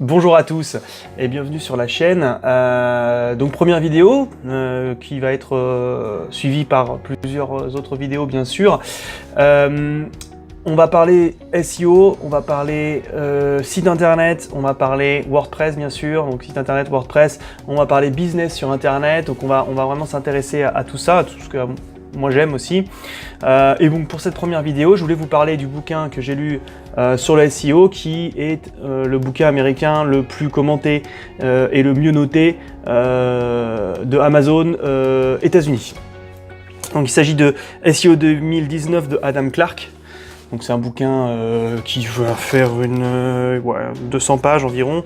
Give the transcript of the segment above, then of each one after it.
Bonjour à tous et bienvenue sur la chaîne. Donc première vidéo qui va être suivie par plusieurs autres vidéos bien sûr. On va parler SEO, on va parler site internet, on va parler WordPress bien sûr, donc site internet, WordPress, on va parler business sur internet, donc on va vraiment s'intéresser à tout ça, à tout ce que moi j'aime aussi. Et donc pour cette première vidéo, je voulais vous parler du bouquin que j'ai lu sur le SEO, qui est le bouquin américain le plus commenté et le mieux noté de Amazon États-Unis. Donc il s'agit de SEO 2019 de Adam Clark. Donc c'est un bouquin qui va faire 200 pages environ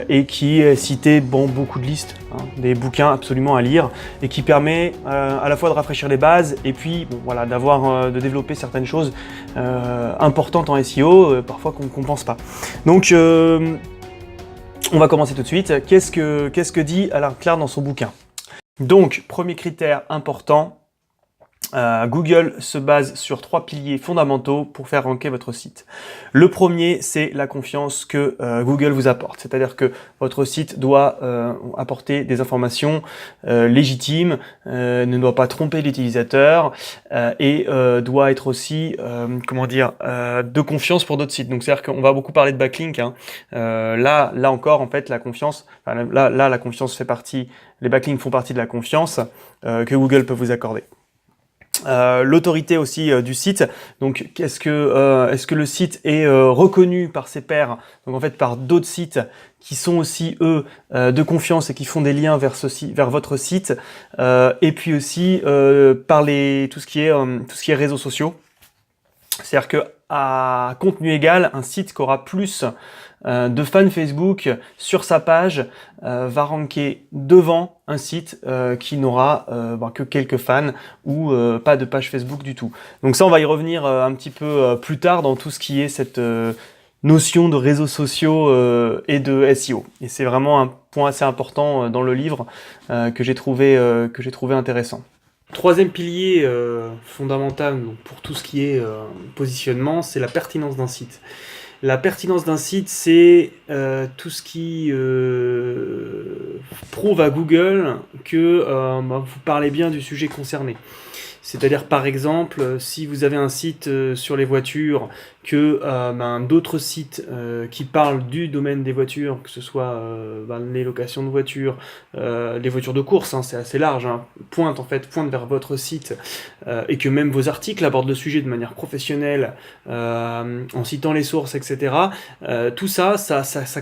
et qui est cité dans beaucoup de listes, des bouquins absolument à lire et qui permet à la fois de rafraîchir les bases et puis de développer certaines choses importantes en SEO, parfois qu'on ne pense pas. Donc on va commencer tout de suite. Qu'est-ce que dit Adam Clark dans son bouquin? Donc premier critère important, Google se base sur 3 piliers fondamentaux pour faire ranker votre site. Le premier, c'est la confiance que Google vous apporte. C'est-à-dire que votre site doit apporter des informations légitimes, ne doit pas tromper l'utilisateur et doit être aussi, de confiance pour d'autres sites. Donc c'est-à-dire qu'on va beaucoup parler de backlink. Là encore, en fait, la confiance, la confiance fait partie, les backlinks font partie de la confiance que Google peut vous accorder. L'autorité aussi du site, donc est-ce que le site est reconnu par ses pairs, donc en fait par d'autres sites qui sont aussi eux de confiance et qui font des liens vers votre site, et puis aussi par tout ce qui est réseaux sociaux. C'est-à-dire que à contenu égal, un site qui aura plus de fans Facebook sur sa page va ranker devant un site qui n'aura que quelques fans ou pas de page Facebook du tout. Donc ça, on va y revenir un petit peu plus tard dans tout ce qui est cette notion de réseaux sociaux et de SEO. Et c'est vraiment un point assez important dans le livre que j'ai trouvé intéressant. Troisième pilier fondamental pour tout ce qui est positionnement, c'est la pertinence d'un site. La pertinence d'un site, c'est tout ce qui prouve à Google que vous parlez bien du sujet concerné. C'est-à-dire, par exemple, si vous avez un site sur les voitures, que d'autres sites qui parlent du domaine des voitures, que ce soit les locations de voitures, les voitures de course, c'est assez large, pointent vers votre site, et que même vos articles abordent le sujet de manière professionnelle, en citant les sources, etc. Tout ça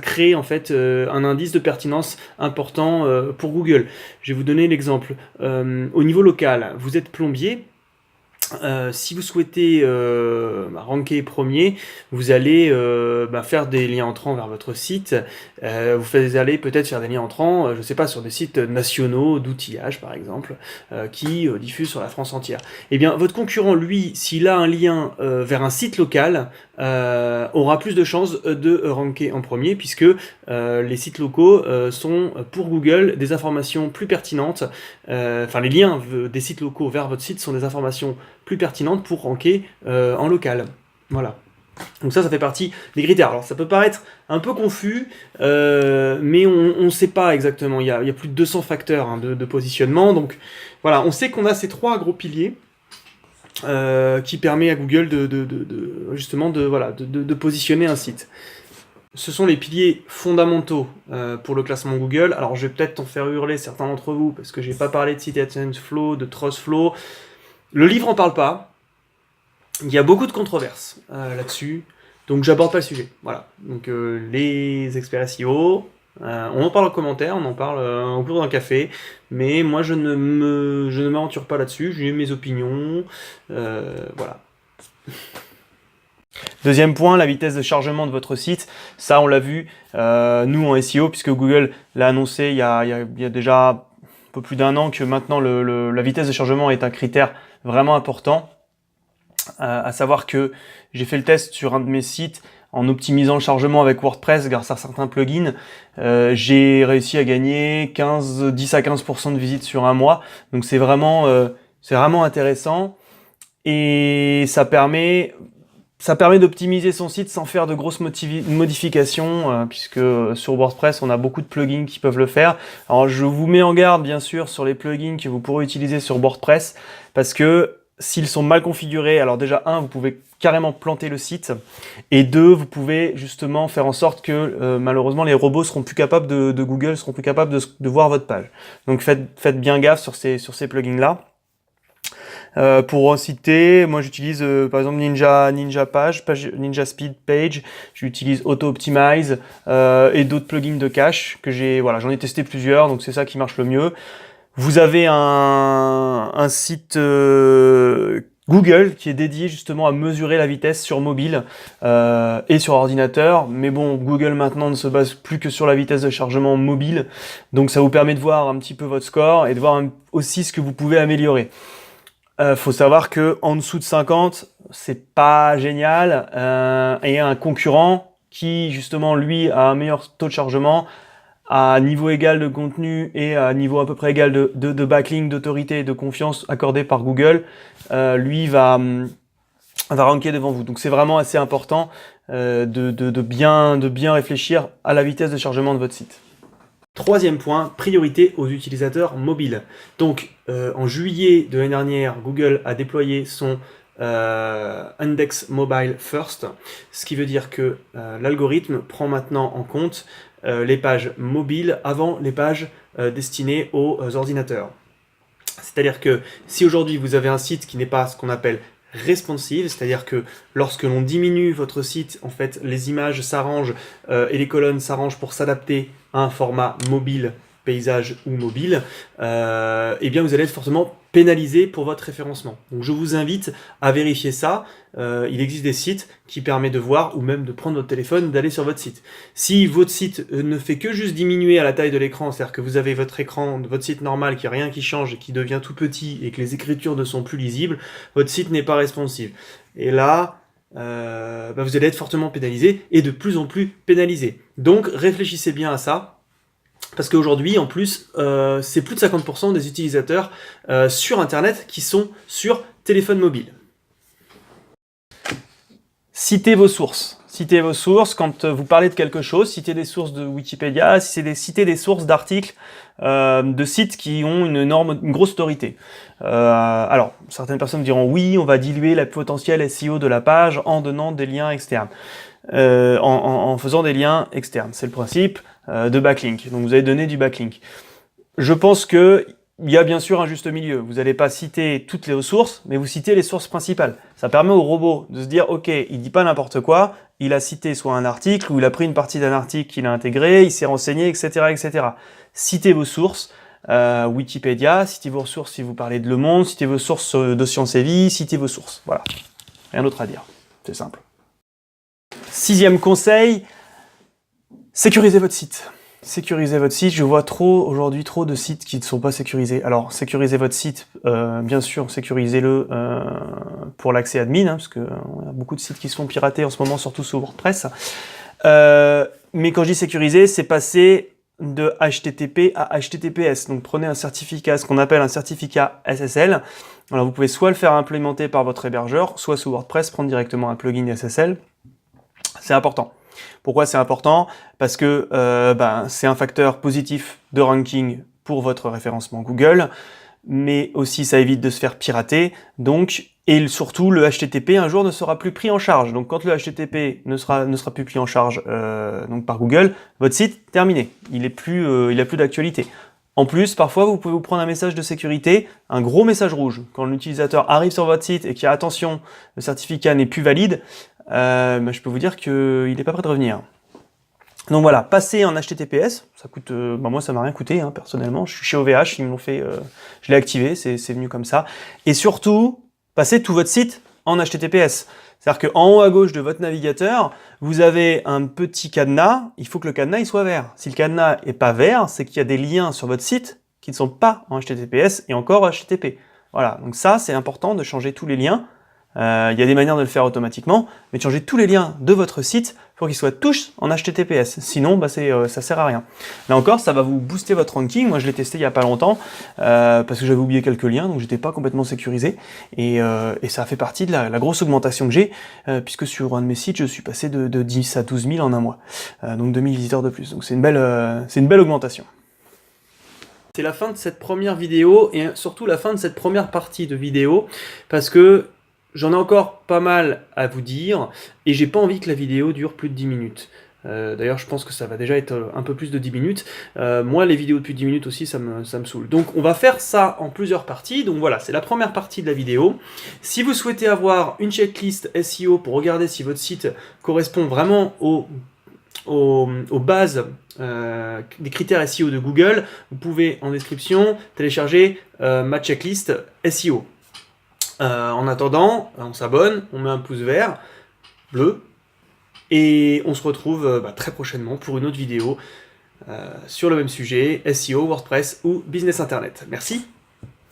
crée en fait un indice de pertinence important pour Google. Je vais vous donner l'exemple. Au niveau local, vous êtes plombier. Si vous souhaitez ranker premier, vous allez faire des liens entrants vers votre site. Vous allez peut-être faire des liens entrants, je ne sais pas, sur des sites nationaux d'outillage par exemple, qui diffusent sur la France entière. Eh bien, votre concurrent, lui, s'il a un lien vers un site local, aura plus de chances de ranker en premier, puisque les sites locaux sont pour Google des informations plus pertinentes. Les liens des sites locaux vers votre site sont des informations plus pertinentes pour ranker en local. Voilà. Donc ça fait partie des critères. Alors ça peut paraître un peu confus, mais on ne sait pas exactement. Il y a plus de 200 facteurs de positionnement. Donc voilà, on sait qu'on a ces 3 gros piliers qui permet à Google de positionner un site. Ce sont les piliers fondamentaux pour le classement Google. Alors je vais peut-être en faire hurler certains d'entre vous, parce que j'ai pas parlé de Site-AdsenseFlow, de TrustFlow. Le livre en parle pas. Il y a beaucoup de controverses là-dessus, donc j'aborde pas le sujet. Voilà. Donc les experts SEO, on en parle en commentaire, on en parle au cours d'un café, mais moi je ne m'aventure pas là-dessus. J'ai mes opinions, voilà. Deuxième point, la vitesse de chargement de votre site. Ça, on l'a vu, nous en SEO, puisque Google l'a annoncé il y a déjà un peu plus d'1 an que maintenant la vitesse de chargement est un critère vraiment important. À savoir que j'ai fait le test sur un de mes sites en optimisant le chargement avec WordPress grâce à certains plugins. J'ai réussi à gagner 10 à 15% de visites sur un mois. Donc c'est vraiment intéressant. Et ça permet Ça permet d'optimiser son site sans faire de grosses modifications, puisque sur WordPress, on a beaucoup de plugins qui peuvent le faire. Alors, je vous mets en garde, bien sûr, sur les plugins que vous pourrez utiliser sur WordPress, parce que s'ils sont mal configurés, alors déjà, vous pouvez carrément planter le site, et deux, vous pouvez justement faire en sorte que, malheureusement, les robots seront plus capables de Google, seront plus capables de voir votre page. Donc, faites bien gaffe sur ces plugins-là. Pour en citer, moi j'utilise par exemple Ninja Page, Ninja Speed Page, j'utilise Auto Optimize et d'autres plugins de cache que j'en ai testé plusieurs, donc c'est ça qui marche le mieux. Vous avez un site Google qui est dédié justement à mesurer la vitesse sur mobile et sur ordinateur, mais bon, Google maintenant ne se base plus que sur la vitesse de chargement mobile, donc ça vous permet de voir un petit peu votre score et de voir aussi ce que vous pouvez améliorer. Faut savoir que en dessous de 50, c'est pas génial. Et un concurrent qui justement lui a un meilleur taux de chargement, à niveau égal de contenu et à niveau à peu près égal de backlink, d'autorité et de confiance accordée par Google, lui va ranker devant vous. Donc c'est vraiment assez important de bien réfléchir à la vitesse de chargement de votre site. Troisième point, priorité aux utilisateurs mobiles. Donc, en juillet de l'année dernière, Google a déployé son Index Mobile First, ce qui veut dire que l'algorithme prend maintenant en compte les pages mobiles avant les pages destinées aux ordinateurs. C'est-à-dire que si aujourd'hui vous avez un site qui n'est pas ce qu'on appelle responsive, c'est-à-dire que lorsque l'on diminue votre site, en fait, les images s'arrangent et les colonnes s'arrangent pour s'adapter à un format mobile, paysage ou mobile, eh bien vous allez être fortement pénalisé pour votre référencement. Donc je vous invite à vérifier ça. Il existe des sites qui permettent de voir ou même de prendre votre téléphone, d'aller sur votre site. Si votre site ne fait que juste diminuer à la taille de l'écran, c'est-à-dire que vous avez votre écran de votre site normal, qu'il n'y a rien qui change et qui devient tout petit et que les écritures ne sont plus lisibles, votre site n'est pas responsive. Et là, vous allez être fortement pénalisé et de plus en plus pénalisé. Donc réfléchissez bien à ça. Parce qu'aujourd'hui, en plus, c'est plus de 50% des utilisateurs sur Internet qui sont sur téléphone mobile. Citez vos sources. Citez vos sources quand vous parlez de quelque chose. Citez des sources de Wikipédia, citez des sources d'articles de sites qui ont une grosse autorité. Alors, certaines personnes diront oui, on va diluer le potentiel SEO de la page en donnant des liens externes. En faisant des liens externes. C'est le principe de backlink. Donc vous allez donner du backlink. Je pense que il y a bien sûr un juste milieu. Vous n'allez pas citer toutes les ressources, mais vous citez les sources principales. Ça permet au robot de se dire, ok, il dit pas n'importe quoi, il a cité soit un article, ou il a pris une partie d'un article qu'il a intégré, il s'est renseigné, etc., etc. Citez vos sources. Wikipédia, citez vos sources si vous parlez de Le Monde, citez vos sources de Science et Vie, citez vos sources. Voilà. Rien d'autre à dire. C'est simple. Sixième conseil, sécurisez votre site. Sécurisez votre site. Je vois aujourd'hui trop de sites qui ne sont pas sécurisés. Alors, sécurisez votre site, bien sûr, sécurisez-le pour l'accès admin, parce que on a beaucoup de sites qui se font pirater en ce moment, surtout sur WordPress. Mais quand je dis sécuriser, c'est passer de HTTP à HTTPS. Donc, prenez un certificat, ce qu'on appelle un certificat SSL. Alors, vous pouvez soit le faire implémenter par votre hébergeur, soit sous WordPress, prendre directement un plugin SSL. C'est important. Pourquoi c'est important? Parce que c'est un facteur positif de ranking pour votre référencement Google, mais aussi ça évite de se faire pirater. Donc, et surtout, le HTTP un jour ne sera plus pris en charge. Donc, quand le HTTP ne sera plus pris en charge donc par Google, votre site terminé. Il a plus d'actualité. En plus, parfois, vous pouvez vous prendre un message de sécurité, un gros message rouge. Quand l'utilisateur arrive sur votre site et qu'il y a attention, le certificat n'est plus valide, je peux vous dire qu'il n'est pas prêt de revenir. Donc voilà, passer en HTTPS, ça coûte, moi ça m'a rien coûté, personnellement. Je suis chez OVH, ils me l'ont fait, je l'ai activé, c'est venu comme ça. Et surtout, passez tout votre site en HTTPS. C'est-à-dire qu'en haut à gauche de votre navigateur, vous avez un petit cadenas, il faut que le cadenas il soit vert. Si le cadenas n'est pas vert, c'est qu'il y a des liens sur votre site qui ne sont pas en HTTPS et encore HTTP. Voilà, donc ça c'est important de changer tous les liens Il y a des manières de le faire automatiquement, mais de changer tous les liens de votre site pour qu'ils soient tous en HTTPS. Sinon, ça sert à rien. Là encore, ça va vous booster votre ranking. Moi, je l'ai testé il y a pas longtemps parce que j'avais oublié quelques liens, donc j'étais pas complètement sécurisé. Et ça a fait partie de la grosse augmentation que j'ai, puisque sur un de mes sites, je suis passé de 10 à 12 000 en un mois. Donc 2000 visiteurs de plus. Donc c'est une belle augmentation. C'est la fin de cette première vidéo et surtout la fin de cette première partie de vidéo parce que j'en ai encore pas mal à vous dire et j'ai pas envie que la vidéo dure plus de 10 minutes. D'ailleurs, je pense que ça va déjà être un peu plus de 10 minutes. Moi, les vidéos de plus de 10 minutes aussi, ça me saoule. Donc, on va faire ça en plusieurs parties. Donc voilà, c'est la première partie de la vidéo. Si vous souhaitez avoir une checklist SEO pour regarder si votre site correspond vraiment aux bases des critères SEO de Google, vous pouvez en description télécharger ma checklist SEO. En attendant, on s'abonne, on met un pouce vert, bleu, et on se retrouve très prochainement pour une autre vidéo sur le même sujet, SEO, WordPress ou Business Internet. Merci.